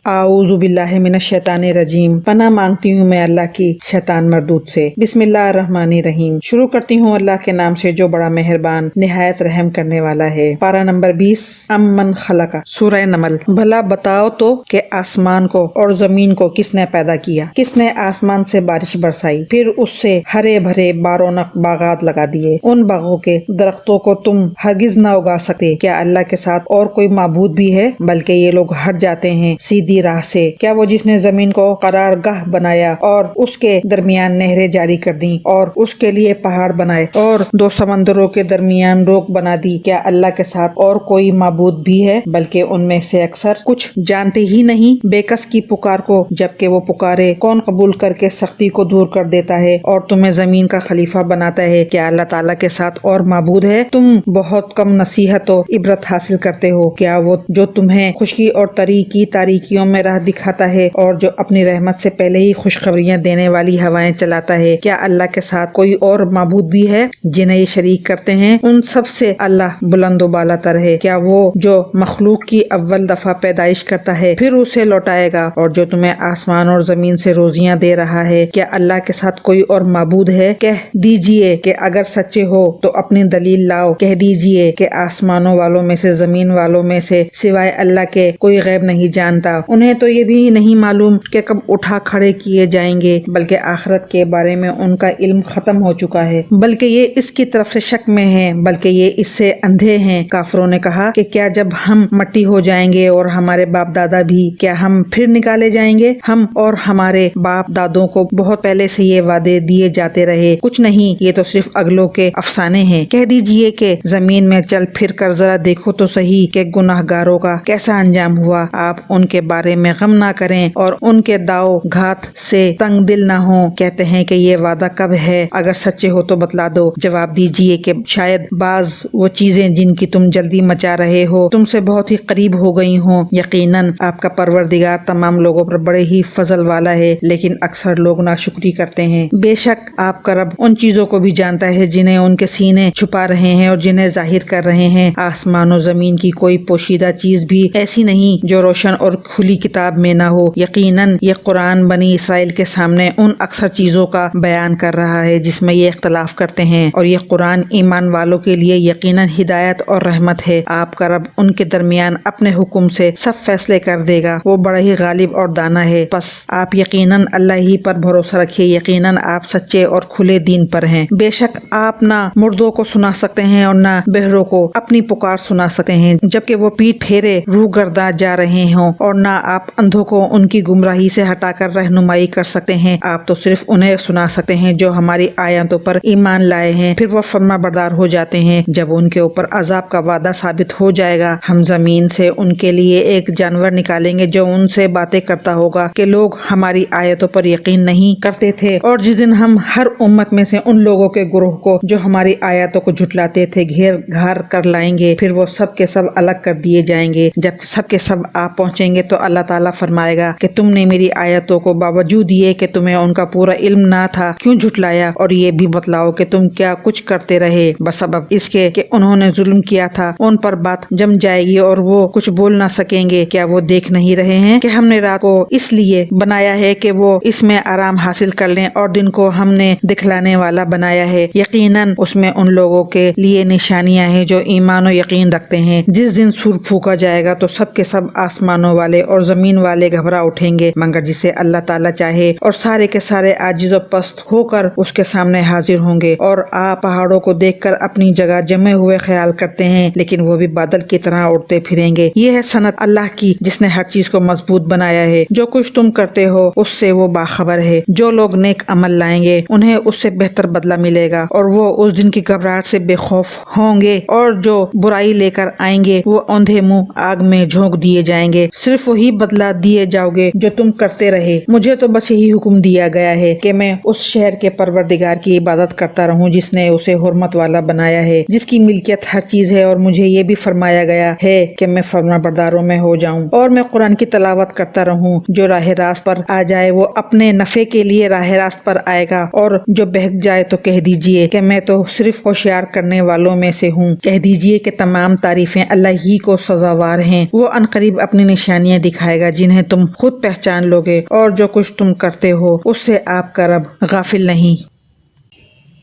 اعوذ باللہ من الشیطان الرجیم، پناہ مانگتی ہوں میں اللہ کی شیطان مردود سے۔ بسم اللہ الرحمن الرحیم، شروع کرتی ہوں اللہ کے نام سے جو بڑا مہربان نہایت رحم کرنے والا ہے۔ پارہ نمبر 20، امن خلق، سورہ نمل۔ بھلا بتاؤ تو کہ آسمان کو اور زمین کو کس نے پیدا کیا؟ کس نے آسمان سے بارش برسائی، پھر اس سے ہرے بھرے بارونق باغات لگا دیے؟ ان باغوں کے درختوں کو تم ہرگز نہ اگا سکتے۔ کیا اللہ کے ساتھ اور کوئی معبود بھی ہے؟ بلکہ یہ لوگ ہٹ جاتے ہیں سیدھی راہ سے۔ کیا وہ جس نے زمین کو قرار گاہ بنایا اور اس کے درمیان نہریں جاری کر دیں اور اس کے لیے پہاڑ بنائے اور دو سمندروں کے درمیان روک بنا دی؟ کیا اللہ کے ساتھ اور کوئی معبود بھی ہے؟ بلکہ ان میں سے اکثر کچھ جانتے ہی نہیں۔ بے کس کی پکار کو جبکہ وہ پکارے کون قبول کر کے سختی کو دور کر دیتا ہے اور تمہیں زمین کا خلیفہ بناتا ہے؟ کیا اللہ تعالیٰ کے ساتھ اور معبود ہے؟ تم بہت کم نصیحت و عبرت حاصل کرتے ہو۔ کیا وہ جو تمہیں خشکی اور تری کی تاریکیوں میں راہ دکھاتا ہے اور جو اپنی رحمت سے پہلے ہی خوشخبریاں دینے والی ہوائیں چلاتا ہے؟ کیا اللہ کے ساتھ کوئی اور معبود بھی ہے جنہیں یہ شریک کرتے ہیں؟ ان سب سے اللہ بلند و بالا تر ہے۔ کیا وہ جو مخلوق کی اول دفعہ پیدائش کرتا ہے پھر اسے لوٹائے گا اور جو تمہیں آسمان اور زمین سے روزیاں دے رہا ہے؟ کیا اللہ کے ساتھ کوئی اور معبود ہے؟ کہہ دیجئے کہ اگر سچے ہو تو اپنی دلیل لاؤ۔ کہہ دیجئے کہ آسمانوں والوں میں سے زمین والوں میں سے سوائے اللہ کے کوئی غیب نہیں جانتا۔ انہیں تو یہ بھی نہیں معلوم کہ کب اٹھا کھڑے کیے جائیں گے، بلکہ آخرت کے بارے میں ان کا علم ختم ہو چکا ہے، بلکہ یہ اس کی طرف سے شک میں ہیں، بلکہ یہ اس سے اندھے ہیں۔ کافروں نے کہا کہ کیا جب ہم مٹی ہو جائیں گے اور ہمارے باپ دادا بھی، کیا ہم پھر نکالے جائیں گے؟ ہم اور ہمارے باپ دادوں کو بہت پہلے سے یہ وعدے دیے جاتے رہے، کچھ نہیں، یہ تو صرف اگلوں کے افسانے ہیں۔ کہہ دیجئے کہ زمین میں چل پھر کر ذرا دیکھو تو صحیح کہ گناہ گاروں کا کیسا انجام ہوا۔ آپ ان کے بارے میں غم نہ کریں اور ان کے داؤ گھات سے تنگ دل نہ ہوں۔ کہتے ہیں کہ یہ وعدہ کب ہے؟ اگر سچے ہو تو بتلا دو۔ جواب دیجئے کہ شاید بعض وہ چیزیں جن کی تم جلدی مچا رہے ہو تم سے بہت ہی قریب ہو گئی ہوں۔ یقیناً آپ کا پروردگار تمام لوگوں پر بڑے ہی فضل والا ہے، لیکن اکثر لوگ ناشکری کرتے ہیں۔ بے شک آپ کا رب ان چیزوں کو بھی جانتا ہے جنہیں ان کے سینے چھپا رہے ہیں اور جنہیں ظاہر کر رہے ہیں۔ آسمان و زمین کی کوئی پوشیدہ چیز بھی ایسی نہیں جو روشن اور کھلی کتاب میں نہ ہو۔ یقیناً یہ قرآن بنی اسرائیل کے سامنے ان اکثر چیزوں کا بیان کر رہا ہے جس میں یہ اختلاف کرتے ہیں، اور یہ قرآن ایمان والوں کے لیے یقیناً ہدایت اور رحمت ہے۔ آپ کا رب ان کے درمیان اپنے حکم سے سب فیصلے کر دے گا، وہ بڑا ہی غالب اور دانا ہے۔ پس آپ یقیناً اللہ ہی پر بھروسہ رکھیے، یقیناً آپ سچے اور کھلے دین پر ہیں۔ بے شک آپ نہ مردوں کو سنا سکتے ہیں اور نہ بہروں کو اپنی پکار سنا سکتے ہیں جبکہ وہ پیٹ پھیرے روح گرداں جا رہے ہوں، اور نہ آپ اندھوں کو ان کی گمراہی سے ہٹا کر رہنمائی کر سکتے ہیں۔ آپ تو صرف انہیں سنا سکتے ہیں جو ہماری آیاتوں پر ایمان لائے ہیں، پھر وہ فرما بردار ہو جاتے ہیں۔ جب ان کے اوپر عذاب کا وعدہ ثابت ہو جائے گا، ہم زمین سے ان کے لیے ایک جانور نکالیں گے جو ان سے باتیں کرتا ہوگا کہ لوگ ہماری آیتوں پر یقین نہیں کرتے تھے، اور جس دن ہم ہر امت میں سے ان لوگوں کے گروہ کو جو ہماری آیتوں کو جھٹلاتے تھے گھیر گھار کر لائیں گے، پھر وہ سب کے سب الگ کر دیے جائیں گے۔ جب سب کے سب آپ پہنچیں گے تو اللہ تعالیٰ فرمائے گا کہ تم نے میری آیتوں کو باوجود یہ کہ تمہیں ان کا پورا علم نہ تھا کیوں جھٹلایا، اور یہ بھی بتلاؤ کہ تم کیا کچھ کرتے رہے بسبب اس کے کہ انہوں نے ظلم کیا تھا۔ ان پر بات جم جائے گی اور وہ کچھ بول نہ سکیں گے۔ کیا وہ دیکھ نہیں رہے ہیں کہ ہم نے رات کو اس لیے بنایا ہے کہ وہ اس میں آرام حاصل کر لیں، اور دن کو ہم نے دکھلانے والا بنایا ہے؟ یقیناً اس میں ان لوگوں کے لیے نشانیاں ہیں جو ایمان و یقین رکھتے ہیں۔ جس دن سور پھونکا جائے گا تو سب کے سب آسمانوں والے اور زمین والے گھبرا اٹھیں گے مگر جسے اللہ تعالیٰ چاہے، اور سارے کے سارے عاجز و پست ہو کر اس کے سامنے حاضر ہوں گے۔ اور آپ پہاڑوں کو دیکھ کر اپنی جگہ جمے ہوئے خیال کرتے ہیں، لیکن وہ بھی بادل کی طرح اڑتے پھریں گے۔ یہ ہے سنت اللہ کی جس نے ہر چیز کو مضبوط بنایا ہے۔ جو کچھ تم کرتے ہو اس سے وہ باخبر ہے۔ جو لوگ نیک عمل لائیں گے انہیں اس سے بہتر بدلہ ملے گا، اور وہ اس دن کی گھبراہٹ سے بے خوف ہوں گے، اور جو برائی لے کر آئیں گے وہ اوندھے منہ آگ میں جھونک دیے جائیں گے۔ صرف وہی بدلہ دیے جاؤ گے جو تم کرتے رہے۔ مجھے تو بس یہی حکم دیا گیا ہے کہ میں اس شہر کے پروردگار کی عبادت کرتا رہوں جس نے اسے حرمت والا بنایا ہے، جس کی ملکیت ہر چیز ہے، اور مجھے یہ بھی فرمایا گیا ہے کہ میں فرما برداروں میں ہو جاؤں، اور میں قرآن کی تلاوت کرتا رہوں۔ جو راہ راست پر آ جائے وہ اپنے نفع کے لیے راہ راست پر آئے گا، اور جو بہک جائے تو کہہ دیجئے کہ میں تو صرف ہوشیار کرنے والوں میں سے ہوں۔ کہہ دیجئے کہ تمام تعریفیں اللہ ہی کو سزاوار ہیں، وہ عنقریب اپنی نشانیاں دکھائے گا جنہیں تم خود پہچان لوگے، اور جو کچھ تم کرتے ہو اس سے آپ کا رب غافل نہیں۔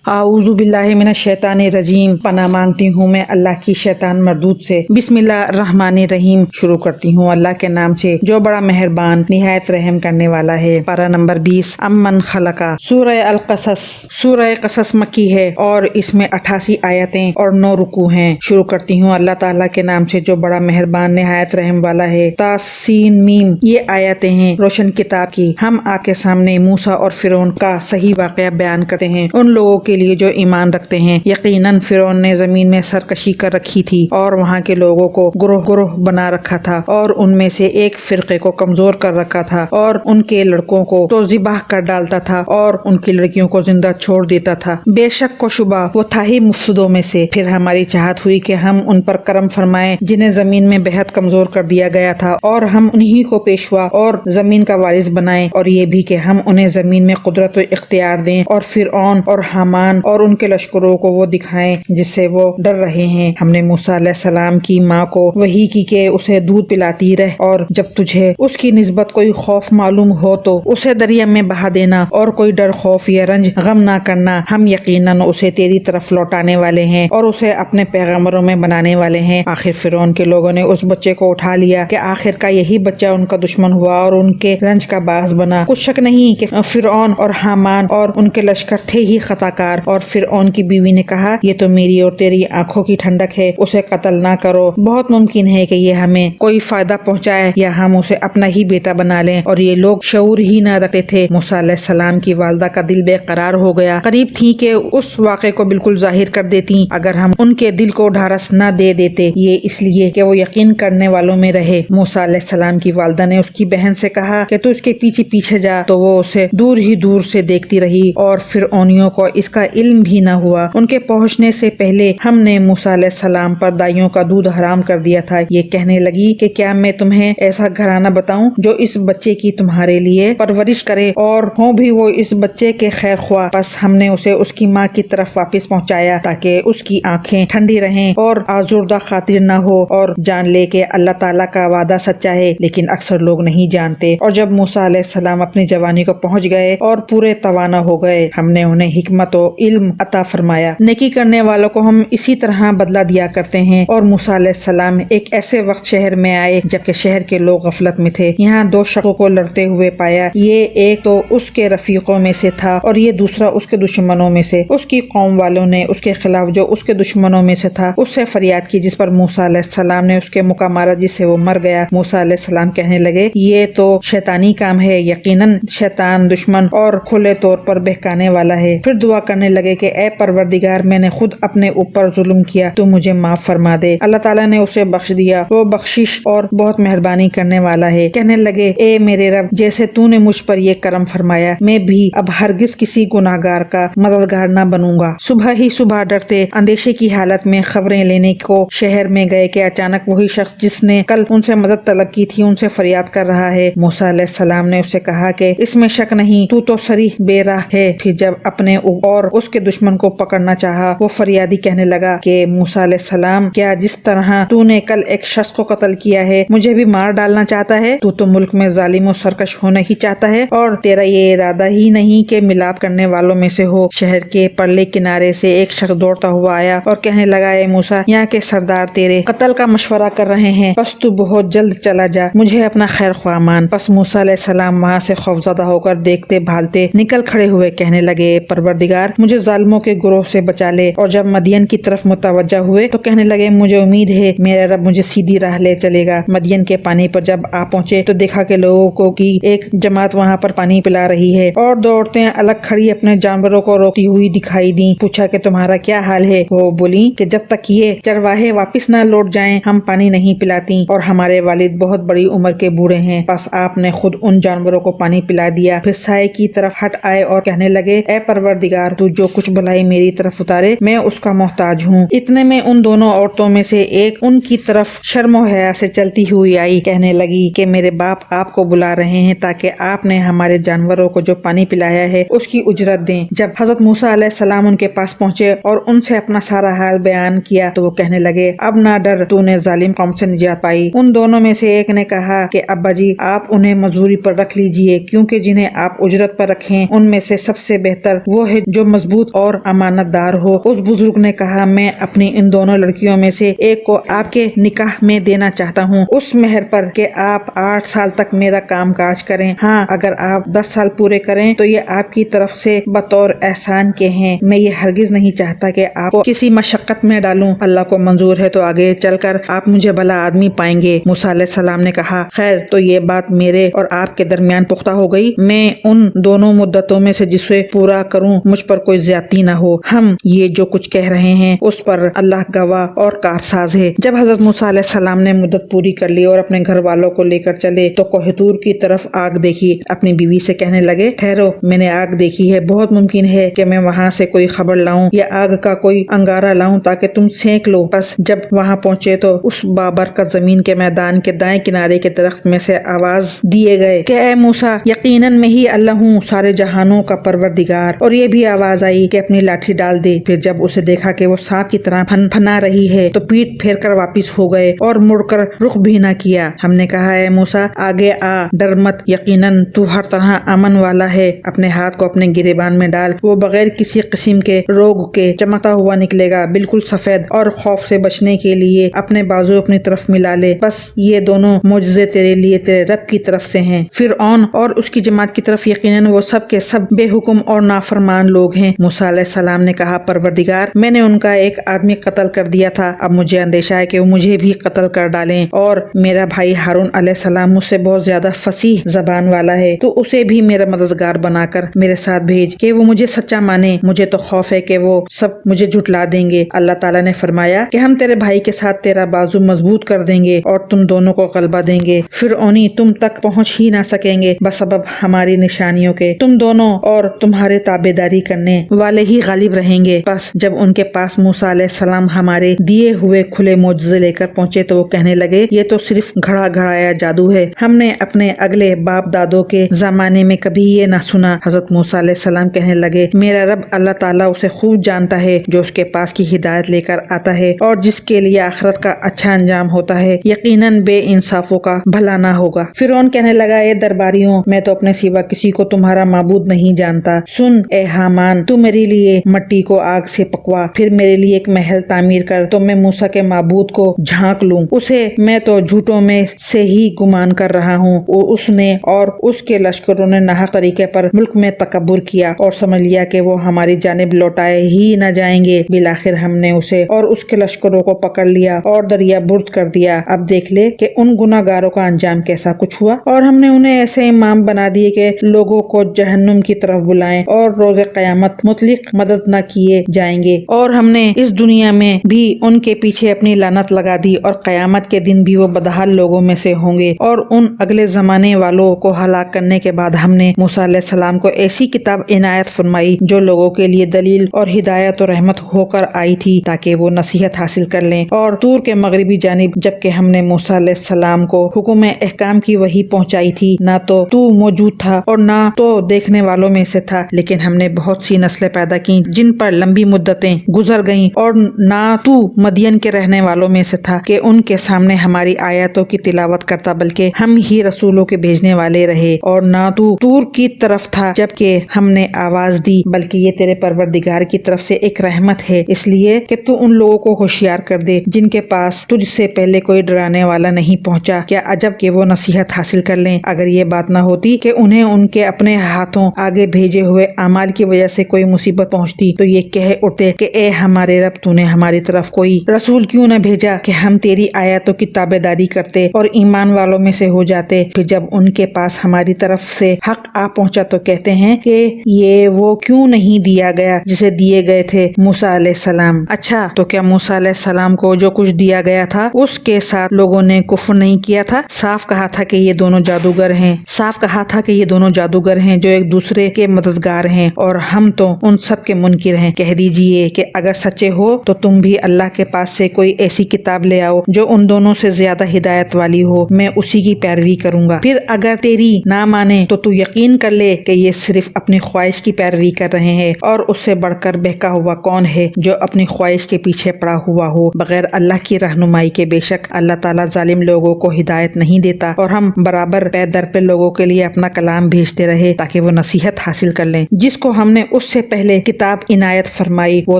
اعوذ باللہ من الشیطان الرجیم، پناہ مانگتی ہوں میں اللہ کی شیطان مردود سے۔ بسم اللہ الرحمن الرحیم، شروع کرتی ہوں اللہ کے نام سے جو بڑا مہربان نہایت رحم کرنے والا ہے۔ پارہ نمبر 20، امن خلقہ، سورہ القصص۔ سورہ قصص مکی ہے اور اس میں 88 آیتیں اور 9 رکوع ہیں۔ شروع کرتی ہوں اللہ تعالیٰ کے نام سے جو بڑا مہربان نہایت رحم والا ہے۔ تا سین میم، یہ آیتیں ہیں روشن کتاب کی۔ ہم آپ کے سامنے موسیٰ اور فرعون کا صحیح واقعہ بیان کرتے ہیں ان لوگوں کے لیے جو ایمان رکھتے ہیں۔ یقیناً فرعون نے زمین میں سرکشی کر رکھی تھی اور وہاں کے لوگوں کو گروہ گروہ بنا رکھا تھا اور ان میں سے ایک فرقے کو کمزور کر رکھا تھا اور ان کے لڑکوں کو تو ذبح کر ڈالتا تھا اور ان کی لڑکیوں کو زندہ چھوڑ دیتا تھا۔ بے شک و شبہ وہ تھا ہی مفسدوں میں سے۔ پھر ہماری چاہت ہوئی کہ ہم ان پر کرم فرمائیں جنہیں زمین میں بہت کمزور کر دیا گیا تھا، اور ہم انہی کو پیشوا اور زمین کا وارث بنائیں، اور یہ بھی کہ ہم انہیں زمین میں قدرت و اختیار دیں اور فرعون اور حامان اور ان کے لشکروں کو وہ دکھائیں جس سے وہ ڈر رہے ہیں۔ ہم نے موسیٰ علیہ السلام کی ماں کو وحی کی کہ اسے دودھ پلاتی رہ، اور جب تجھے اس کی نسبت کوئی خوف معلوم ہو تو اسے دریا میں بہا دینا، اور کوئی ڈر خوف یا رنج غم نہ کرنا، ہم یقیناً اسے تیری طرف لوٹانے والے ہیں اور اسے اپنے پیغمبروں میں بنانے والے ہیں۔ آخر فرعون کے لوگوں نے اس بچے کو اٹھا لیا کہ آخر کا یہی بچہ ان کا دشمن ہوا اور ان کے رنج کا باعث بنا۔ کچھ شک نہیں کہ فرعون اور حامان اور ان کے لشکر تھے ہی خطا کار۔ اور فرعون کی بیوی نے کہا، یہ تو میری اور تیری آنکھوں کی ٹھنڈک ہے، اسے قتل نہ کرو، بہت ممکن ہے کہ یہ ہمیں کوئی فائدہ پہنچائے یا ہم اسے اپنا ہی بیٹا بنا لیں۔ اور یہ لوگ شعور ہی نہ رکھتے تھے۔ موسیٰ علیہ السلام کی والدہ کا دل بے قرار ہو گیا، قریب تھی کہ اس واقعے کو بالکل ظاہر کر دیتی اگر ہم ان کے دل کو ڈھارس نہ دے دیتے، یہ اس لیے کہ وہ یقین کرنے والوں میں رہے۔ موسیٰ علیہ السلام کی والدہ نے اس کی بہن سے کہا کہ تو اس کے پیچھے پیچھے جا، تو وہ اسے دور ہی دور سے دیکھتی رہی اور فرعونیوں کو اس کا علم بھی نہ ہوا۔ ان کے پہنچنے سے پہلے ہم نے موسیٰ علیہ السلام پر دائیوں کا دودھ حرام کر دیا تھا۔ یہ کہنے لگی کہ کیا میں تمہیں ایسا گھرانہ بتاؤں جو اس بچے کی تمہارے لیے پرورش کرے اور ہوں بھی وہ اس بچے کے خیر خواہ۔ بس ہم نے اسے اس کی ماں کی طرف واپس پہنچایا تاکہ اس کی آنکھیں ٹھنڈی رہیں اور آزردہ خاطر نہ ہو اور جان لے کہ اللہ تعالیٰ کا وعدہ سچا ہے، لیکن اکثر لوگ نہیں جانتے۔ اور جب موسیٰ علیہ السلام اپنی جوانی کو پہنچ گئے اور پورے توانا ہو گئے، ہم نے انہیں حکمت و علم عطا فرمایا۔ نیکی کرنے والوں کو ہم اسی طرح بدلہ دیا کرتے ہیں۔ اور موسیٰ علیہ السلام ایک ایسے وقت شہر میں آئے جبکہ شہر کے لوگ غفلت میں تھے۔ یہاں 2 شخصوں کو لڑتے ہوئے پایا، یہ ایک تو اس کے رفیقوں میں سے تھا اور یہ دوسرا اس کے دشمنوں میں سے۔ اس کی قوم والوں نے اس کے خلاف جو اس کے دشمنوں میں سے تھا اس سے فریاد کی، جس پر موسیٰ علیہ السلام نے اس کے مکہ مارا جس سے وہ مر گیا۔ موسیٰ علیہ السلام کہنے لگے، یہ تو شیطانی کام ہے، یقیناً شیطان دشمن اور کھلے طور پر بہکانے والا ہے۔ پھر دعا کرنے لگے کہ اے پروردگار، میں نے خود اپنے اوپر ظلم کیا، تو مجھے معاف فرما دے۔ اللہ تعالیٰ نے اسے بخش دیا، وہ بخشش اور بہت مہربانی کرنے والا ہے۔ کہنے لگے، اے میرے رب، جیسے تو نے مجھ پر یہ کرم فرمایا، میں بھی اب ہرگز کسی گناہگار کا مددگار نہ بنوں گا۔ صبح ہی صبح ڈرتے اندیشے کی حالت میں خبریں لینے کو شہر میں گئے کہ اچانک وہی شخص جس نے کل ان سے مدد طلب کی تھی ان سے فریاد کر رہا ہے۔ موسیٰ علیہ السلام نے اسے کہا کہ اس میں شک نہیں، تو صریح بے راہ ہے۔ پھر جب اپنے اور اس کے دشمن کو پکڑنا چاہا، وہ فریادی کہنے لگا کہ موسیٰ علیہ السلام، کیا جس طرح تو نے کل ایک شخص کو قتل کیا ہے مجھے بھی مار ڈالنا چاہتا ہے؟ تو ملک میں ظالم و سرکش ہونا ہی چاہتا ہے اور تیرا یہ ارادہ ہی نہیں کہ ملاپ کرنے والوں میں سے ہو۔ شہر کے پرلے کنارے سے ایک شخص دوڑتا ہوا آیا اور کہنے لگا، اے موسیٰ، یہاں کے سردار تیرے قتل کا مشورہ کر رہے ہیں، بس تو بہت جلد چلا جا، مجھے اپنا خیر خواہ مان۔ پس موسیٰ علیہ السلام وہاں سے خوفزدہ ہو کر دیکھتے بھالتے نکل کھڑے ہوئے، کہنے لگے، پروردگار، مجھے ظالموں کے گروہ سے بچا لے۔ اور جب مدین کی طرف متوجہ ہوئے تو کہنے لگے، مجھے امید ہے میرا رب مجھے سیدھی راہ لے چلے گا۔ مدین کے پانی پر جب آ پہنچے تو دیکھا کہ لوگوں کی ایک جماعت وہاں پر پانی پلا رہی ہے، اور 2 عورتیں الگ کھڑی اپنے جانوروں کو روکتی ہوئی دکھائی دیں۔ پوچھا کہ تمہارا کیا حال ہے؟ وہ بولی کہ جب تک یہ چرواہے واپس نہ لوٹ جائیں ہم پانی نہیں پلاتی، اور ہمارے والد بہت بڑی عمر کے بوڑھے ہیں۔ بس آپ نے خود ان جانوروں کو پانی پلا دیا۔ پھر سائے کی طرف ہٹ آئے اور کہنے لگے، اے پروردگار، تو جو کچھ بھلائی میری طرف اتارے میں اس کا محتاج ہوں۔ اتنے میں ان دونوں عورتوں میں سے ایک ان کی طرف شرم و حیا سے چلتی ہوئی آئی، کہنے لگی کہ میرے باپ آپ کو بلا رہے ہیں تاکہ آپ نے ہمارے جانوروں کو جو پانی پلایا ہے اس کی اجرت دیں۔ جب حضرت موسیٰ علیہ السلام ان کے پاس پہنچے اور ان سے اپنا سارا حال بیان کیا تو وہ کہنے لگے، اب نہ ڈر، تو نے ظالم قوم سے نجات پائی۔ ان دونوں میں سے ایک نے کہا کہ ابا جی آپ انہیں مزدوری پر رکھ لیجئے، کیونکہ جنہیں آپ اجرت پر رکھیں ان میں سے سب سے بہتر وہ ہے جو مضبوط اور امانت دار ہو۔ اس بزرگ نے کہا، میں اپنی ان دونوں لڑکیوں میں سے ایک کو آپ کے نکاح میں دینا چاہتا ہوں، اس مہر پر کہ آپ 8 سال تک میرا کام کاج کریں۔ ہاں، اگر آپ 10 سال پورے کریں تو یہ آپ کی طرف سے بطور احسان کے ہیں۔ میں یہ ہرگز نہیں چاہتا کہ آپ کو کسی مشقت میں ڈالوں، اللہ کو منظور ہے تو آگے چل کر آپ مجھے بھلا آدمی پائیں گے۔ موسیٰ علیہ السلام نے کہا، خیر، تو یہ بات میرے اور آپ کے درمیان پختہ ہو گئی، میں ان دونوں مدتوں میں سے جسے پورا کروں مجھ پر کوئی زیادتی نہ ہو۔ ہم یہ جو کچھ کہہ رہے ہیں اس پر اللہ گواہ اور کارساز ہے۔ جب حضرت موسیٰ علیہ السلام نے مدت پوری کر لی اور اپنے گھر والوں کو لے کر چلے تو کوہ طور کی طرف آگ دیکھی۔ اپنی بیوی سے کہنے لگے، ٹھہرو، میں نے آگ دیکھی ہے، بہت ممکن ہے کہ میں وہاں سے کوئی خبر لاؤں یا آگ کا کوئی انگارہ لاؤں تاکہ تم سینک لو۔ بس جب وہاں پہنچے تو اس بابرکت زمین کے میدان کے دائیں کنارے کے درخت میں سے آواز دیے گئے کہ اے موسیٰ، یقیناً میں ہی اللہ ہوں، سارے جہانوں کا پروردگار۔ اور یہ بھی آواز آئی کہ اپنی لاٹھی ڈال دے۔ پھر جب اسے دیکھا کہ وہ سانپ کی طرح پھنا رہی ہے تو پیٹ پھیر کر واپس ہو گئے اور مڑ کر رخ بھی نہ کیا۔ ہم نے کہا، اے موسیٰ، آگے آ، ڈر مت، یقیناً تو ہر طرح امن والا ہے۔ اپنے ہاتھ کو اپنے گریبان میں ڈال، وہ بغیر کسی قسم کے روگ کے چمکتا ہوا نکلے گا، بالکل سفید، اور خوف سے بچنے کے لیے اپنے بازو اپنی طرف ملا لے۔ بس یہ دونوں معجزے تیرے لیے تیرے رب کی طرف سے ہیں۔ فرعون اور اس کی جماعت کی طرف یقیناً وہ سب کے سب بے حکم اور نافرمان لوگ ہیں۔ موسیٰ علیہ السلام نے کہا، پروردگار، میں نے ان کا ایک آدمی قتل کر دیا تھا، اب مجھے اندیشہ ہے کہ وہ مجھے بھی قتل کر ڈالیں، اور میرا بھائی ہارون علیہ السلام مجھ سے بہت زیادہ فصیح زبان والا ہے، تو اسے بھی میرا مددگار بنا کر میرے ساتھ بھیج کہ وہ مجھے سچا مانے۔ مجھے تو خوف ہے کہ وہ سب مجھے جھٹلا دیں گے۔ اللہ تعالیٰ نے فرمایا کہ ہم تیرے بھائی کے ساتھ تیرا بازو مضبوط کر دیں گے اور تم دونوں کو غلبہ دیں گے، فرعونی تم تک پہنچ ہی نہ سکیں گے بسبب ہماری نشانیوں کے، تم دونوں اور تمہارے تابعداری کرنے والے ہی غالب رہیں گے۔ بس جب ان کے پاس موسیٰ علیہ السلام ہمارے دیے ہوئے کھلے معجزے لے کر پہنچے تو وہ کہنے لگے، یہ تو صرف گھڑا گھڑایا جادو ہے، ہم نے اپنے اگلے باپ دادوں کے زمانے میں کبھی یہ نہ سنا۔ حضرت موسیٰ علیہ السلام کہنے لگے، میرا رب اللہ تعالیٰ اسے خوب جانتا ہے جو اس کے پاس کی ہدایت لے کر آتا ہے اور جس کے لیے آخرت کا اچھا انجام ہوتا ہے، یقیناً بے انصافوں کا بھلا نہ ہوگا۔ فرعون کہنے لگا، اے درباریوں، میں تو اپنے سوا کسی کو تمہارا معبود نہیں جانتا۔ سن اے حامان، تو میرے لیے مٹی کو آگ سے پکوا، پھر میرے لیے ایک محل تعمیر کر تو میں موسیٰ کے معبود کو جھانک لوں، اسے میں تو جھوٹوں میں سے ہی گمان کر رہا ہوں۔ اس نے اور اس کے لشکروں نے ناحق طریقے پر ملک میں تکبر کیا اور سمجھ لیا کہ وہ ہماری جانب لوٹائے ہی نہ جائیں گے۔ بالآخر ہم نے اسے اور اس کے لشکروں کو پکڑ لیا اور دریا برد کر دیا۔ اب دیکھ لے کہ ان گناہ گاروں کا انجام کیسا کچھ ہوا، اور ہم نے انہیں ایسے امام بنا دیے کہ لوگوں کو جہنم کی طرف بلائیں اور روز قیامت مطلق مدد نہ کیے جائیں گے، اور ہم نے اس دنیا میں بھی ان کے پیچھے اپنی لعنت لگا دی اور قیامت کے دن بھی وہ بدحال لوگوں میں سے ہوں گے۔ اور ان اگلے زمانے والوں کو ہلاک کرنے کے بعد ہم نے موسیٰ علیہ السلام کو ایسی کتاب عنایت فرمائی جو لوگوں کے لیے دلیل اور ہدایت و رحمت ہو کر آئی تھی تاکہ وہ نصیحت حاصل کر لیں۔ اور طور کے مغربی جانب جبکہ ہم نے موسیٰ علیہ السلام کو حکم احکام کی وحی پہنچائی تھی، نہ تو موجود تھا اور نہ تو دیکھنے والوں میں سے تھا، لیکن ہم نے بہت سی نسلیں پیدا کی جن پر لمبی مدتیں گزر گئیں، اور نہ تو مدین کے رہنے والوں میں سے تھا کہ ان کے سامنے ہماری آیاتوں کی تلاوت کرتا، بلکہ ہم ہی رسولوں کے بھیجنے والے رہے، اور نہ تو طور کی طرف تھا جبکہ ہم نے آواز دی، بلکہ یہ تیرے پروردگار کی طرف سے ایک رحمت ہے، اس لیے کہ تو ان لوگوں کو ہوشیار کر دے جن کے پاس تجھ سے پہلے کوئی ڈرانے والا نہیں پہنچا۔ کیا عجب کہ وہ نصیحت حاصل کر لیں۔ اگر یہ بات نہ ہوتی کہ انہیں ان کے اپنے ہاتھوں آگے بھیجے ہوئے اعمال کی وجہ سے کوئی مصیبت پہنچتی تو یہ کہہ اٹھتے کہ اے ہمارے رب، تو نے ہماری طرف کوئی رسول کیوں نہ بھیجا کہ ہم تیری آیاتوں کی تابعداری کرتے اور ایمان والوں میں سے ہو جاتے۔ پھر جب ان کے پاس ہماری طرف سے حق آ پہنچا تو کہتے ہیں کہ یہ وہ کیوں نہیں دیا گیا جسے دیے گئے تھے موسیٰ علیہ السلام۔ اچھا، تو کیا موسیٰ علیہ السلام کو جو کچھ دیا گیا تھا اس کے ساتھ لوگوں نے کفر نہیں کیا تھا؟ صاف کہا تھا کہ یہ دونوں جادوگر ہیں، صاف کہا تھا کہ یہ دونوں جادوگر ہیں جو ایک دوسرے کے مددگار ہیں، اور ہم تو ان سب کے منکر ہیں۔ کہہ دیجئے کہ اگر سچے ہو تو تم بھی اللہ کے پاس سے کوئی ایسی کتاب لے آؤ جو ان دونوں سے زیادہ ہدایت والی ہو، میں اسی کی پیروی کروں گا۔ پھر اگر تیری نہ مانے تو یقین کر لے کہ یہ صرف اپنی خواہش کی پیروی کر رہے ہیں، اور اس سے بڑھ کر بہکا ہوا کون ہے جو اپنی خواہش کے پیچھے پڑا ہوا ہو بغیر اللہ کی رہنمائی کے۔ بے شک اللہ تعالیٰ ظالم لوگوں کو ہدایت نہیں دیتا، اور ہم برابر پے در پہ لوگوں کے لیے اپنا کلام بھیجتے رہے تاکہ وہ نصیحت حاصل کر لیں۔ جس کو ہم نے اس سے پہلے کتاب عنایت فرمائی وہ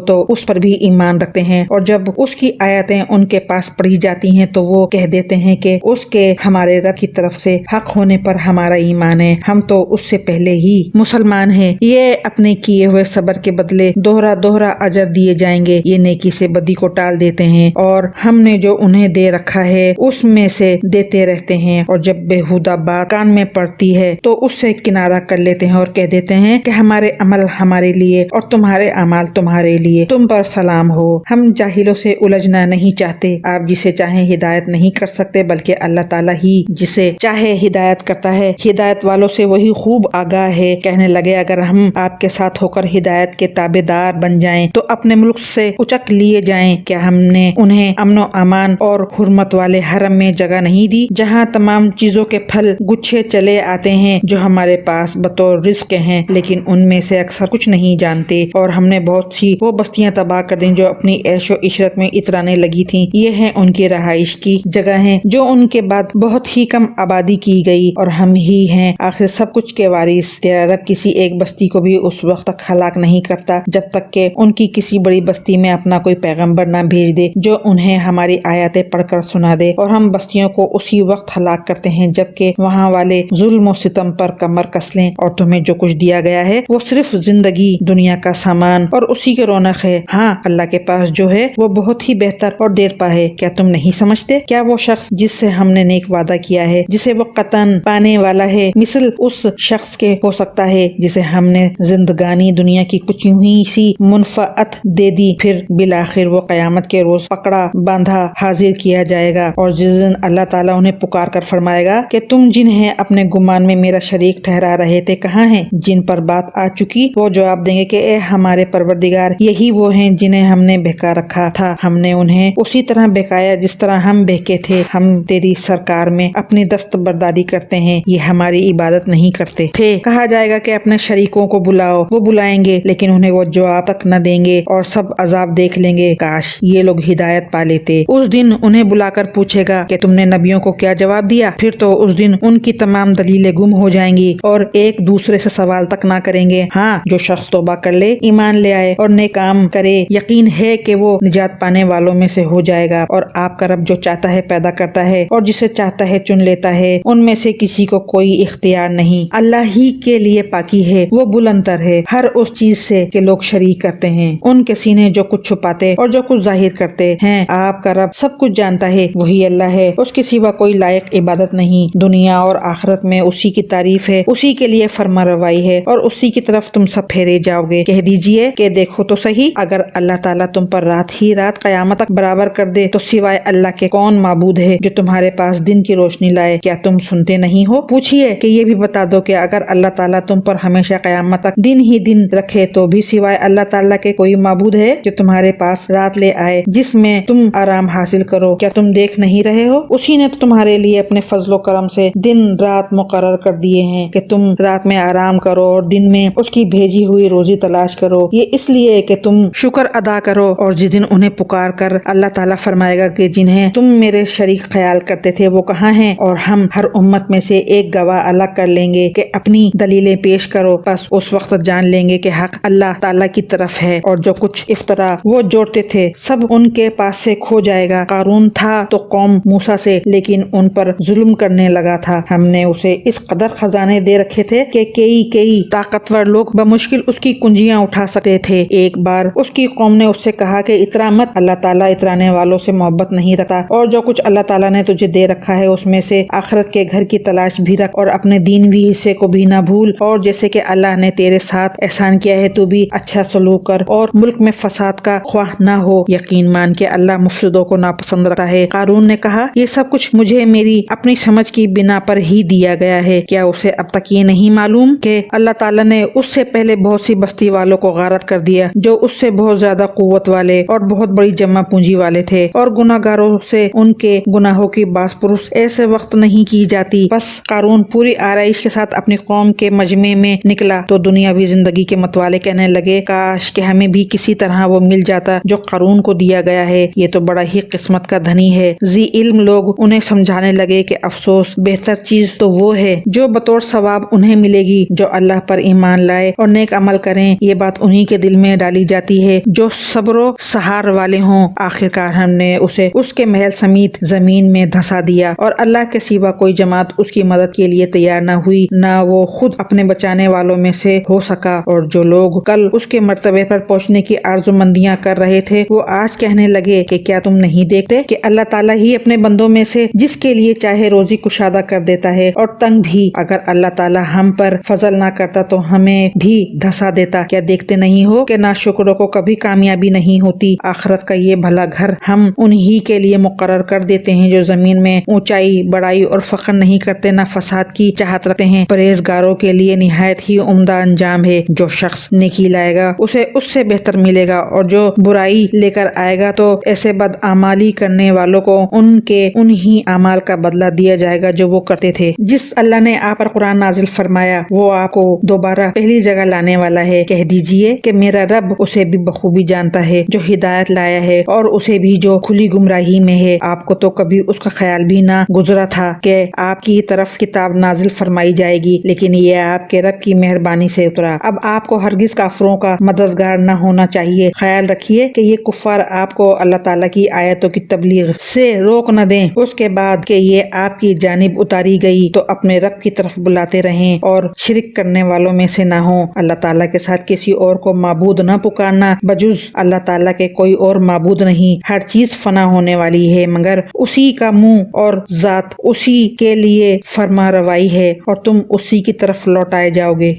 تو اس پر بھی ایمان رکھتے ہیں، اور جب اس کی آیتیں ان کے پاس پڑھی جاتی ہیں تو وہ کہہ دیتے ہیں کہ اس کے ہمارے رب کی طرف سے حق ہونے پر ہمارا ایمان ہے، ہم تو اس سے پہلے ہی مسلمان ہیں۔ یہ اپنے کیے ہوئے صبر کے بدلے دوہرا دوہرا اجر دیے جائیں گے۔ یہ نیکی سے بدی کو ٹال دیتے ہیں، اور ہم نے جو انہیں دے رکھا ہے اس میں سے دیتے رہتے ہیں، اور جب بےہودہ بات کان میں پڑتی ہے تو اس سے کنارہ کر لیتے ہیں اور کہہ دیتے ہیں کہ ہمارے عمل ہمارے لیے اور تمہارے اعمال تمہارے لیے، تم پر سلام ہو۔ ہم جاہلوں سے الجھنا نہیں چاہتے۔ آپ جسے چاہیں ہدایت نہیں کر سکتے، بلکہ اللہ تعالیٰ ہی جسے چاہے ہدایت کرتا ہے۔ ہدایت والوں سے وہی خوب آگاہ ہے۔ کہنے لگے اگر ہم آپ کے ساتھ ہو کر ہدایت کے تابع دار بن جائیں تو اپنے ملک سے اچک لیے جائیں، کیا ہم نے انہیں امن و امان اور حرمت والے حرم میں جگہ نہیں دی جہاں تمام چیزوں کے پھل گچھے چلے آتے ہیں جو ہمارے پاس بطور رزق ہیں، لیکن ان میں سے اکثر کچھ نہیں جانتے۔ اور ہم نے بہت سی وہ بستیاں تباہ کر دیں جو اپنی عیش و عشرت میں اترانے لگی تھیں، یہ ہیں ان کی رہائش کی جگہیں جو ان کے بعد بہت ہی کم آبادی کی گئی، اور ہم ہی ہیں آخر سب کچھ کے وارث۔ تیرا رب کسی ایک بستی کو بھی اس وقت تک ہلاک نہیں کرتا جب تک کہ ان کی کسی بڑی بستی میں اپنا کوئی پیغمبر نہ بھیج دے جو انہیں ہماری آیاتیں پڑھ کر سنا دے، اور ہم بستیوں کو اسی وقت ہلاک کرتے ہیں جبکہ وہاں والے ظلم و ستم پر کمر کس لیں۔ اور تمہیں جو کچھ دیا گیا ہے وہ صرف زندگی دنیا کا سامان اور اسی کی رونق ہے، ہاں اللہ کے پاس جو ہے وہ بہت ہی بہتر اور دیر پا ہے۔ کیا تم نہیں سمجھتے؟ کیا وہ شخص جس سے ہم نے نیک وعدہ کیا ہے جسے وہ قطعاً پانے والا ہے مثل اس شخص کے ہو سکتا ہے جسے ہم نے زندگانی دنیا کی کچھ یوں ہی سی منفعت دے دی، پھر بالآخر وہ قیامت کے روز پکڑا باندھا حاضر کیا جائے گا، اور جس دن اللہ تعالیٰ انہیں پکار کر فرمائے گا کہ تم جنہیں اپنے گمان میں میرا شریک ٹھہرا رہے تھے کہاں ہیں؟ جن پر بات آ چکی وہ جواب دیں گے کہ اے ہمارے پروردگار، یہی وہ ہیں جنہیں ہم نے بہکا رکھا تھا، ہم نے انہیں اسی طرح بہکایا جس طرح ہم بہکے تھے، ہم تیری سرکار میں اپنی دستبرداری کرتے ہیں، یہ ہماری عبادت نہیں کرتے تھے۔ کہا جائے گا کہ اپنے شریکوں کو بلاؤ، وہ بلائیں گے لیکن انہیں وہ جواب تک نہ دیں گے اور سب عذاب دیکھ لیں گے۔ کاش یہ لوگ ہدایت پا لیتے۔ اس دن انہیں بلا کر پوچھے گا کہ تم نے نبیوں کو کیا جواب دیا؟ پھر تو اس دن ان کی تمام دلیلیں گم ہو جائیں گی اور ایک دوسرے سے سوال تک نہ کریں گے۔ ہاں جو شخص توبہ کر لے، ایمان لے آئے اور نیک کام کرے، یقین ہے کہ وہ نجات پانے والوں میں سے ہو جائے گا۔ اور آپ کا رب جو چاہتا ہے پیدا کرتا ہے اور جسے چاہتا ہے چن لیتا ہے، ان میں سے کسی کو کوئی اختیار نہیں۔ اللہ ہی کے لیے پاکی ہے، وہ بلند تر ہے ہر اس چیز سے کہ لوگ شریک کرتے ہیں، ان کے سینے جو کچھ چھپاتے اور جو کچھ ظاہر کرتے ہیں۔ آپ کا رب سب کچھ جانتا ہے، وہی اللہ ہے، اس کے سوا کوئی لائق عبادت نہیں۔ دنیا اور آخرت میں اسی کی تعریف ہے، اسی کے لیے فرما روائی ہے اور اسی کی طرف تم سب پھیرے جاؤ گے۔ کہہ دیجئے کہ دیکھو تو صحیح، اگر اللہ تعالیٰ تم پر رات ہی رات قیامت تک برابر کر دے تو سوائے اللہ کے کون معبود ہے جو تمہارے پاس دن کی روشنی لائے؟ کیا تم سنتے نہیں ہو؟ پوچھئے کہ یہ بھی بتا دو کہ اگر اللہ تعالیٰ تم پر ہمیشہ قیامت تک دن ہی دن رکھے تو بھی سوائے اللہ تعالیٰ کے کوئی معبود ہے جو تمہارے پاس رات لے آئے جس میں تم آرام حاصل کرو؟ کیا تم دیکھ نہیں رہے ہو؟ اسی نے تو تمہارے لیے اپنے فضل و کرم سے دن رات مقرر کر دیے ہیں کہ تم رات میں آرام کرو اور دن میں اس کی بھیجی ہوئی روزی تلاش کرو، یہ اس لیے کہ تم شکر ادا کرو۔ اور جس دن انہیں پکار کر اللہ تعالیٰ فرمائے گا کہ جنہیں تم میرے شریک خیال کرتے تھے وہ کہاں ہیں، اور ہم ہر امت میں سے ایک گواہ الگ کر لیں گے کہ اپنی دلیلیں پیش کرو، بس اس وقت جان لیں گے کہ حق اللہ تعالیٰ کی طرف ہے، اور جو کچھ افطرا وہ جوڑتے تھے سب ان کے پاس سے کھو جائے گا۔ قارون تھا تو قوم موسیٰ سے، لیکن ان پر ظلم کرنے لگا تھا، ہم نے اسے اس قدر خزانے دے رکھے تھے کہ کئی طاقتور لوگ بمشکل اس کی کنجیاں اٹھا سکتے تھے۔ ایک بار اس کی قوم نے اس سے کہا کہ اترا مت، اللہ تعالیٰ اترانے والوں سے محبت نہیں رکھتا، اور جو کچھ اللہ تعالیٰ نے تجھے دے رکھا ہے اس میں سے آخرت کے گھر کی تلاش بھی رکھ اور اپنے دینوی حصے کو بھی نہ بھول، اور جیسے کہ اللہ نے تیرے ساتھ احسان کیا ہے تو بھی اچھا سلوک کر اور ملک میں فساد کا خواہ نہ ہو، یقین مان کہ اللہ مفسدوں کو ناپسند رکھتا ہے۔ قارون نے کہا یہ سب کچھ مجھے میری اپنی سمجھ کی بنا پر ہی دیا گیا ہے، کیا اسے اب تک یہ نہیں معلوم کہ اللہ تعالیٰ نے اس سے پہلے بہت سی بستی والوں کو غارت کر دیا جو اس سے بہت زیادہ قوت والے اور بہت بڑی جمع پونجی والے تھے، اور گناہگاروں سے ان کے گناہوں کی باس پرس ایسے وقت نہیں کی جاتی۔ بس قارون پوری آرائش کے ساتھ اپنی قوم کے مجمع میں نکلا تو دنیاوی زندگی کے متوالے کہنے لگے، کاش کہ ہمیں بھی کسی طرح وہ مل جاتا جو قارون کو دیا گیا ہے، یہ تو بڑا ہی قسمت کا دھنی ہے۔ ذی علم لوگ انہیں سمجھانے لگے کہ افسوس، بہتر چیز تو وہ ہے جو بطور ثواب انہیں ملے گی جو اللہ پر ایمان لائے اور نیک عمل کریں، یہ بات انہی کے دل میں ڈالی جاتی ہے جو صبر و سہار والے ہوں۔ آخرکار ہم نے اسے اس کے محل سمیت زمین میں دھسا دیا اور اللہ کے سوا کوئی جماعت اس کی مدد کے لیے تیار نہ ہوئی، نہ وہ خود اپنے بچانے والوں میں سے ہو سکا، اور جو لوگ کل اس کے مرتبے پر پہنچنے کی آرزومندیاں کر رہے تھے وہ آج کہنے لگے کہ کیا تم نہیں دیکھتے کہ اللہ تعالیٰ ہی اپنے بندوں میں سے جس کے لیے چاہے روزی کشادہ کر دیتا ہے اور تنگ بھی۔ اگر اللہ تعالیٰ ہم پر فضل نہ کرتا تو ہمیں بھی دھسا دیتا۔ کیا دیکھتے نہیں ہو کہ ناشکروں کو کبھی کامیابی نہیں ہوتی؟ آخرت کا یہ بھلا گھر ہم انہی کے لیے مقرر کر دیتے ہیں جو زمین میں اونچائی بڑائی اور فخر نہیں کرتے، نہ فساد کی چاہت رکھتے ہیں۔ پرہیزگاروں کے لیے نہایت ہی عمدہ انجام ہے۔ جو شخص نیکی لائے گا اسے اس سے بہتر ملے گا، اور جو برائی لے کر آئے گا تو ایسے بدعمالی کرنے والوں کو ان کے انہی اعمال کا بدلہ دیا جائے گا جو وہ کرتے تھے۔ جس اللہ نے آپ پر قرآن نازل فرمایا وہ آپ کو دوبارہ پہلی جگہ لانے والا ہے۔ کہہ دیجئے کہ میرا رب اسے بھی بخوبی جانتا ہے جو ہدایت لایا ہے اور اسے بھی جو کھلی گمراہی میں ہے۔ آپ کو تو کبھی اس کا خیال بھی نہ گزرا تھا کہ آپ کی طرف کتاب نازل فرمائی جائے گی، لیکن یہ آپ کے رب کی مہربانی سے اترا۔ اب آپ کو ہرگز کافروں کا مددگار نہ ہونا چاہیے۔ خیال رکھیے کہ یہ کفار آپ کو اللہ تعالیٰ کی آیتوں کی تبلیغ سے روک نہ دیں، اس کے بعد کہ یہ آپ کی جانب اتاری گئی تو اپنے رب کی طرف بلاتے رہیں اور شرک کرنے والوں میں سے نہ ہوں۔ اللہ تعالیٰ کے ساتھ کسی اور کو معبود نہ پکارنا، بجز اللہ تعالیٰ کے کوئی اور معبود نہیں۔ ہر چیز فنا ہونے والی ہے مگر اسی کا منہ اور ذات اسی کے لیے فرما روائی ہے اور تم اسی کی طرف لوٹائے جاؤ گے۔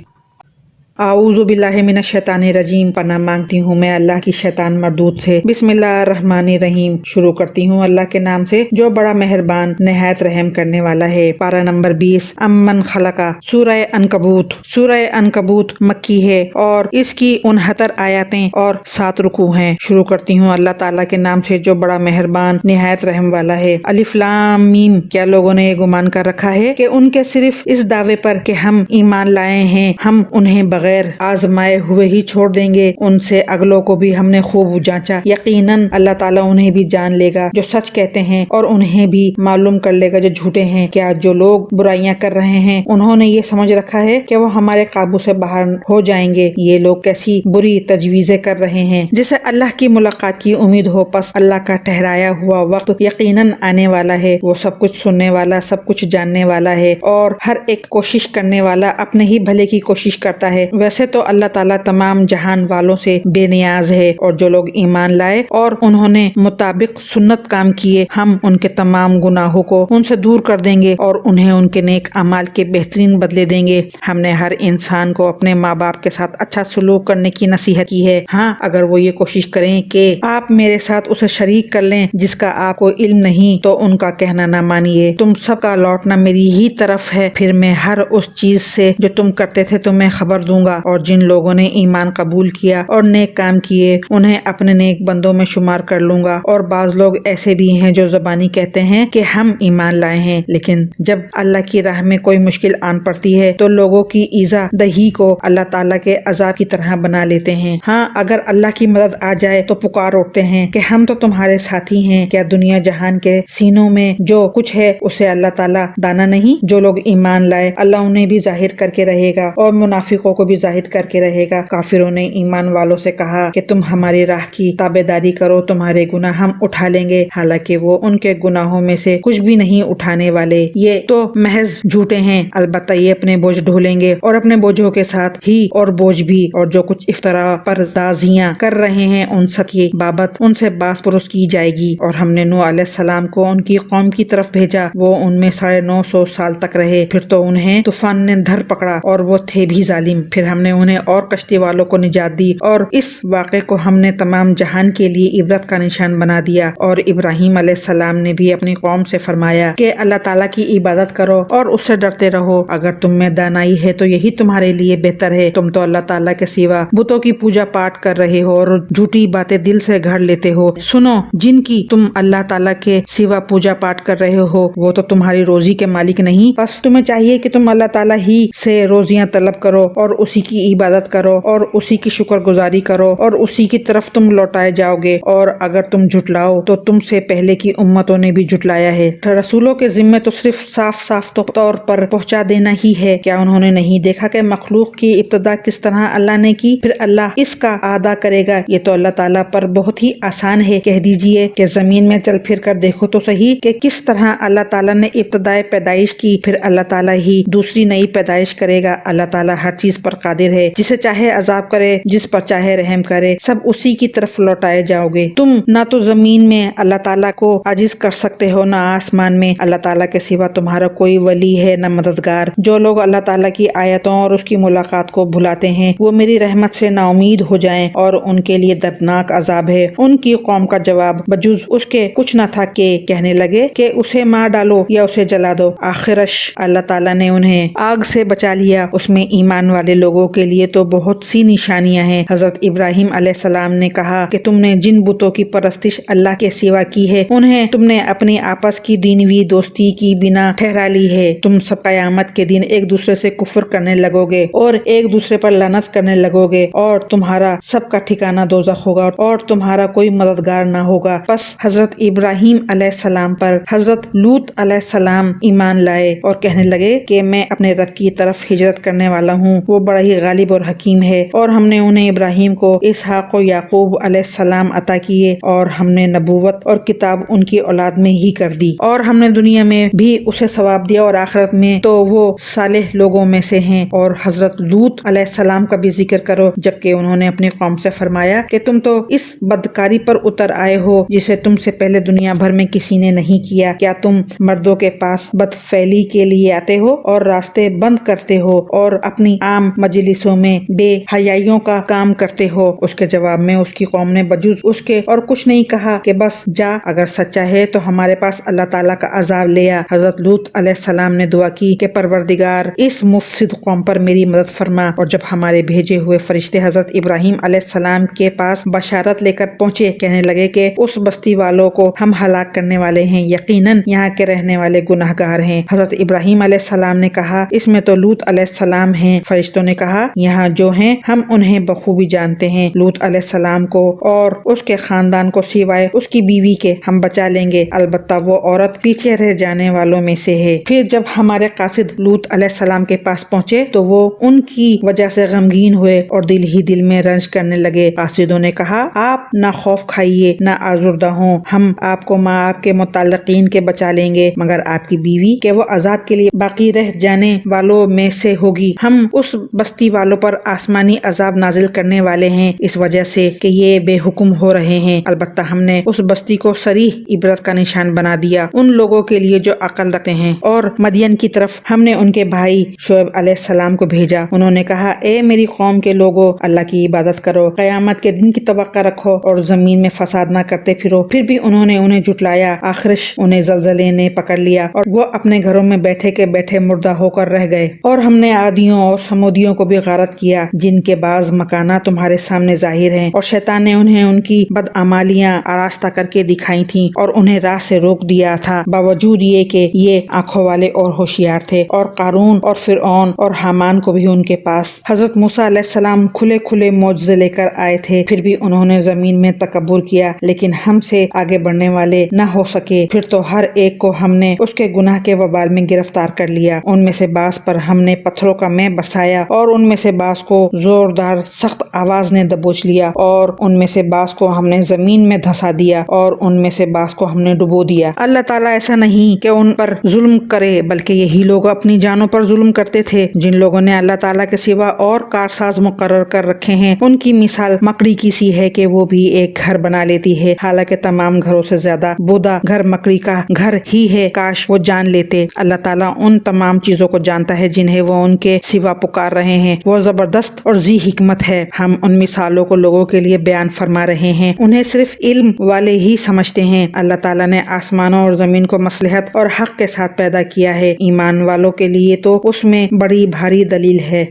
اعوذ باللہ من الشیطان الرجیم، پناہ مانگتی ہوں میں اللہ کی شیطان مردود سے۔ بسم اللہ الرحمن الرحیم، شروع کرتی ہوں اللہ کے نام سے جو بڑا مہربان نہایت رحم کرنے والا ہے۔ پارہ نمبر 20، امن خلقہ، سورہ عنکبوت۔ سورہ عنکبوت مکی ہے اور اس کی 69 آیاتیں اور 7 رکوع ہیں۔ شروع کرتی ہوں اللہ تعالیٰ کے نام سے جو بڑا مہربان نہایت رحم والا ہے۔ الف لام میم، کیا لوگوں نے یہ گمان کر رکھا ہے کہ ان کے صرف اس دعوے پر کہ ہم ایمان لائے ہیں ہم انہیں بغیر آزمائے ہوئے ہی چھوڑ دیں گے؟ ان سے اگلوں کو بھی ہم نے خوب جانچا، یقیناً اللہ تعالیٰ انہیں بھی جان لے گا جو سچ کہتے ہیں اور انہیں بھی معلوم کر لے گا جو جھوٹے ہیں۔ کیا جو لوگ برائیاں کر رہے ہیں انہوں نے یہ سمجھ رکھا ہے کہ وہ ہمارے قابو سے باہر ہو جائیں گے؟ یہ لوگ کیسی بری تجویزیں کر رہے ہیں۔ جسے اللہ کی ملاقات کی امید ہو پس اللہ کا ٹھہرایا ہوا وقت یقیناً آنے والا ہے۔ وہ سب کچھ سننے والا، سب کچھ جاننے والا ہے اور ہر ایک کوشش کرنے والا اپنے ہی بھلے کی کوشش کرتا ہے۔ ویسے تو اللہ تعالیٰ تمام جہان والوں سے بے نیاز ہے، اور جو لوگ ایمان لائے اور انہوں نے مطابق سنت کام کیے ہم ان کے تمام گناہوں کو ان سے دور کر دیں گے اور انہیں ان کے نیک اعمال کے بہترین بدلے دیں گے۔ ہم نے ہر انسان کو اپنے ماں باپ کے ساتھ اچھا سلوک کرنے کی نصیحت کی ہے، ہاں اگر وہ یہ کوشش کریں کہ آپ میرے ساتھ اسے شریک کر لیں جس کا آپ کو علم نہیں تو ان کا کہنا نہ مانیے۔ تم سب کا لوٹنا میری ہی طرف ہے، پھر میں ہر اس چیز سے جو تم کرتے تھے تمہیں خبر دوں گا۔ اور جن لوگوں نے ایمان قبول کیا اور نیک کام کیے انہیں اپنے نیک بندوں میں شمار کر لوں گا۔ اور بعض لوگ ایسے بھی ہیں جو زبانی کہتے ہیں کہ ہم ایمان لائے ہیں، لیکن جب اللہ کی راہ میں کوئی مشکل آن پڑتی ہے تو لوگوں کی ایذا دہی کو اللہ تعالیٰ کے عذاب کی طرح بنا لیتے ہیں۔ ہاں اگر اللہ کی مدد آ جائے تو پکار اٹھتے ہیں کہ ہم تو تمہارے ساتھی ہیں۔ کیا دنیا جہان کے سینوں میں جو کچھ ہے اسے اللہ تعالیٰ دانا نہیں؟ جو لوگ ایمان لائے اللہ انہیں بھی ظاہر کر کے رہے گا اور منافقوں کو بھی ظاہر کر کے رہے گا۔ کافروں نے ایمان والوں سے کہا کہ تم ہماری راہ کی تابعداری کرو، تمہارے گناہ ہم اٹھا لیں گے، حالانکہ وہ ان کے گناہوں میں سے کچھ بھی نہیں اٹھانے والے، یہ تو محض جھوٹے ہیں۔ البتہ یہ اپنے بوجھ ڈھولیں گے اور اپنے بوجھوں کے ساتھ ہی اور بوجھ بھی، اور جو کچھ افطرا پردازیاں کر رہے ہیں ان سب کی بابت ان سے باس پرس کی جائے گی۔ اور ہم نے نوح علیہ السلام کو ان کی قوم کی طرف بھیجا، وہ ان میں 950 سال تک رہے، پھر تو انہیں طوفان نے دھر پکڑا اور وہ تھے بھی ظالم۔ پھر پھر ہم نے انہیں اور کشتی والوں کو نجات دی اور اس واقعے کو ہم نے تمام جہان کے لیے عبرت کا نشان بنا دیا۔ اور ابراہیم علیہ السلام نے بھی اپنی قوم سے فرمایا کہ اللہ تعالیٰ کی عبادت کرو اور اس سے ڈرتے رہو، اگر تم میں دانائی ہے تو یہی تمہارے لیے بہتر ہے، تم تو اللہ تعالیٰ کے سوا بتوں کی پوجا پاٹ کر رہے ہو اور جھوٹی باتیں دل سے گھڑ لیتے ہو۔ سنو، جن کی تم اللہ تعالیٰ کے سوا پوجا پاٹ کر رہے ہو وہ تو تمہاری روزی کے مالک نہیں، بس تمہیں چاہیے کہ تم اللہ تعالیٰ ہی سے روزیاں طلب کرو اور اسی کی عبادت کرو اور اسی کی شکر گزاری کرو اور اسی کی طرف تم لوٹائے جاؤ گے، اور اگر تم جھٹلاؤ تو تم سے پہلے کی امتوں نے بھی جھٹلایا ہے۔ رسولوں کے ذمے تو صرف صاف صاف طور پر پہنچا دینا ہی ہے، کیا انہوں نے نہیں دیکھا کہ مخلوق کی ابتدا کس طرح اللہ نے کی، پھر اللہ اس کا اعادہ کرے گا؟ یہ تو اللہ تعالیٰ پر بہت ہی آسان ہے۔ کہہ دیجئے کہ زمین میں چل پھر کر دیکھو تو صحیح کہ کس طرح اللہ تعالیٰ نے ابتدائے پیدائش کی، پھر اللہ تعالیٰ ہی دوسری نئی پیدائش کرے گا۔ اللہ تعالیٰ ہر چیز پر قادر ہے، جسے چاہے عذاب کرے، جس پر چاہے رحم کرے، سب اسی کی طرف لوٹائے جاؤ گے۔ تم نہ تو زمین میں اللہ تعالیٰ کو عاجز کر سکتے ہو، نہ آسمان میں۔ اللہ تعالیٰ کے سوا تمہارا کوئی ولی ہے نہ مددگار۔ جو لوگ اللہ تعالیٰ کی آیتوں اور اس کی ملاقات کو بھلاتے ہیں وہ میری رحمت سے نا امید ہو جائیں اور ان کے لیے دردناک عذاب ہے۔ ان کی قوم کا جواب بجز اس کے کچھ نہ تھا کہ کہنے لگے کہ اسے مار ڈالو یا اسے جلا دو۔ آخرش اللہ تعالیٰ نے انہیں آگ سے بچا لیا۔ اس میں ایمان والے لوگوں کے لیے تو بہت سی نشانیاں ہیں۔ حضرت ابراہیم علیہ السلام نے کہا کہ تم نے جن بتوں کی پرستش اللہ کے سوا کی ہے انہیں تم نے اپنی آپس کی دینوی دوستی کی بنا ٹھہرا لی ہے۔ تم سب قیامت کے دن ایک دوسرے سے کفر کرنے لگو گے اور ایک دوسرے پر لعنت کرنے لگو گے اور تمہارا سب کا ٹھکانہ دوزخ ہوگا اور تمہارا کوئی مددگار نہ ہوگا۔ پس حضرت ابراہیم علیہ السلام پر حضرت لوط علیہ السلام ایمان لائے اور کہنے لگے کہ میں اپنے رب کی طرف ہجرت کرنے والا ہوں، وہ بڑا ہی غالب اور حکیم ہے۔ اور ہم نے انہیں ابراہیم کو اسحاق و یعقوب علیہ السلام عطا کیے اور ہم نے نبوت اور کتاب ان کی اولاد میں ہی کر دی، اور ہم نے دنیا میں بھی اسے ثواب دیا اور آخرت میں تو وہ صالح لوگوں میں سے ہیں۔ اور حضرت لوط علیہ السلام کا بھی ذکر کرو، جبکہ انہوں نے اپنی قوم سے فرمایا کہ تم تو اس بدکاری پر اتر آئے ہو جسے تم سے پہلے دنیا بھر میں کسی نے نہیں کیا۔ کیا تم مردوں کے پاس بدفعلی کے لیے آتے ہو اور راستے بند کرتے ہو اور اپنی عام مجلسوں میں بے حیائیوں کا کام کرتے ہو؟ اس کے جواب میں اس کی قوم نے بجز اس کے اور کچھ نہیں کہا کہ بس جا، اگر سچا ہے تو ہمارے پاس اللہ تعالیٰ کا عذاب لے آ۔ حضرت لوط علیہ السلام نے دعا کی کہ پروردگار اس مفسد قوم پر میری مدد فرما۔ اور جب ہمارے بھیجے ہوئے فرشتے حضرت ابراہیم علیہ السلام کے پاس بشارت لے کر پہنچے، کہنے لگے کہ اس بستی والوں کو ہم ہلاک کرنے والے ہیں، یقیناً یہاں کے رہنے والے گناہگار ہیں۔ حضرت ابراہیم علیہ السلام نے کہا اس میں تو لوط علیہ السلام ہیں۔ فرشتوں نے کہا یہاں جو ہیں ہم انہیں بخوبی جانتے ہیں، لوط علیہ السلام کو اور اس کے خاندان کو سوائے اس کی بیوی کے ہم بچا لیں گے، البتہ وہ عورت پیچھے رہ جانے والوں میں سے ہے۔ پھر جب ہمارے قاصد لوط علیہ السلام کے پاس پہنچے تو وہ ان کی وجہ سے غمگین ہوئے اور دل ہی دل میں رنج کرنے لگے۔ قاصدوں نے کہا آپ نہ خوف کھائیے نہ آزردہ ہوں، ہم آپ کو ماں آپ کے متعلقین کے بچا لیں گے، مگر آپ کی بیوی کہ وہ عذاب کے لیے باقی رہ جانے والوں میں سے ہوگی۔ ہم اس بستی والوں پر آسمانی عذاب نازل کرنے والے ہیں اس وجہ سے کہ یہ بے حکم ہو رہے ہیں، البتہ ہم نے اس بستی کو صریح عبرت کا نشان بنا دیا ان لوگوں کے لیے جو عقل رکھتے ہیں۔ اور مدین کی طرف ہم نے ان کے بھائی شعیب علیہ السلام کو بھیجا، انہوں نے کہا اے میری قوم کے لوگوں، اللہ کی عبادت کرو، قیامت کے دن کی توقع رکھو اور زمین میں فساد نہ کرتے پھرو۔ پھر بھی انہوں نے انہیں جھٹلایا، آخرش انہیں زلزلے نے پکڑ لیا اور وہ اپنے گھروں میں بیٹھے کے بیٹھے مردہ ہو کر رہ گئے۔ اور ہم نے عادیوں اور سمودیوں کو بھی غارت کیا جن کے بعض مکانات تمہارے سامنے ظاہر ہیں، اور شیطان نے انہیں ان کی بدعمالیاں آراستہ کر کے دکھائی تھیں اور انہیں راہ سے روک دیا تھا، باوجود یہ کہ یہ آنکھوں والے اور ہوشیار تھے۔ اور قارون اور فرعون اور حامان کو بھی ان کے پاس حضرت موسیٰ علیہ السلام کھلے کھلے معجزے لے کر آئے تھے، پھر بھی انہوں نے زمین میں تکبر کیا، لیکن ہم سے آگے بڑھنے والے نہ ہو سکے۔ پھر تو ہر ایک کو ہم نے اس کے گناہ کے وبال میں گرفتار کر لیا۔ ان میں سے بعض پر ہم نے پتھروں کا مے برسایا اور ان میں سے بعض کو زوردار سخت آواز نے دبوچ لیا، اور ان میں سے بعض کو ہم نے زمین میں دھسا دیا اور ان میں سے بعض کو ہم نے ڈبو دیا۔ اللہ تعالیٰ ایسا نہیں کہ ان پر ظلم کرے، بلکہ یہی لوگ اپنی جانوں پر ظلم کرتے تھے۔ جن لوگوں نے اللہ تعالیٰ کے سوا اور کارساز مقرر کر رکھے ہیں ان کی مثال مکڑی کی سی ہے کہ وہ بھی ایک گھر بنا لیتی ہے، حالانکہ تمام گھروں سے زیادہ بودا گھر مکڑی کا گھر ہی ہے، کاش وہ جان لیتے۔ اللہ تعالیٰ ان تمام چیزوں کو جانتا ہے جنہیں وہ ان کے سوا پکار رہے رہے ہیں وہ زبردست اور ذی حکمت ہے۔ ہم ان مثالوں کو لوگوں کے لیے بیان فرما رہے ہیں، انہیں صرف علم والے ہی سمجھتے ہیں۔ اللہ تعالیٰ نے آسمانوں اور زمین کو مصلحت اور حق کے ساتھ پیدا کیا ہے، ایمان والوں کے لیے تو اس میں بڑی بھاری دلیل ہے۔